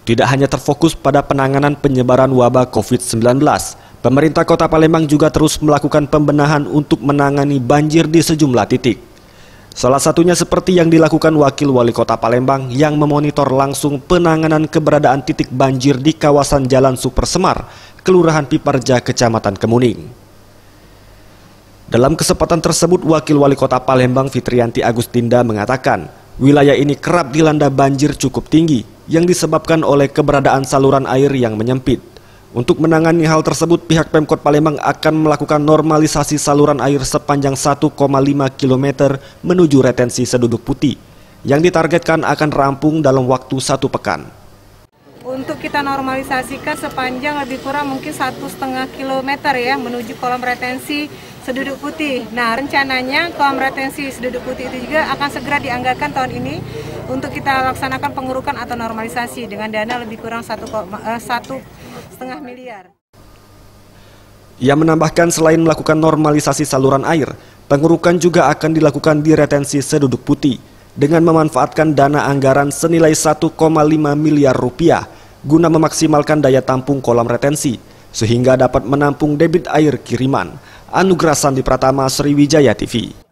Tidak hanya terfokus pada penanganan penyebaran wabah COVID-19, pemerintah Kota Palembang juga terus melakukan pembenahan untuk menangani banjir di sejumlah titik. Salah satunya seperti yang dilakukan Wakil Wali Kota Palembang yang memonitor langsung penanganan keberadaan titik banjir di kawasan Jalan Supersemar, Kelurahan Piparja, Kecamatan Kemuning. Dalam kesempatan tersebut, Wakil Wali Kota Palembang Fitrianti Agustinda mengatakan, wilayah ini kerap dilanda banjir cukup tinggi yang disebabkan oleh keberadaan saluran air yang menyempit. Untuk menangani hal tersebut, pihak Pemkot Palembang akan melakukan normalisasi saluran air sepanjang 1,5 km menuju retensi Seduduk Putih, yang ditargetkan akan rampung dalam waktu 1 pekan. Untuk kita normalisasikan sepanjang lebih kurang mungkin 1,5 km ya menuju kolam retensi Seduduk Putih. Nah, rencananya kolam retensi Seduduk Putih itu juga akan segera dianggarkan tahun ini untuk kita laksanakan pengurukan atau normalisasi dengan dana lebih kurang 1,5 miliar. Ia menambahkan selain melakukan normalisasi saluran air, pengurukan juga akan dilakukan di retensi Seduduk Putih dengan memanfaatkan dana anggaran senilai 1,5 miliar rupiah guna memaksimalkan daya tampung kolam retensi sehingga dapat menampung debit air kiriman. Anugerah Sandi Pratama, Sriwijaya TV.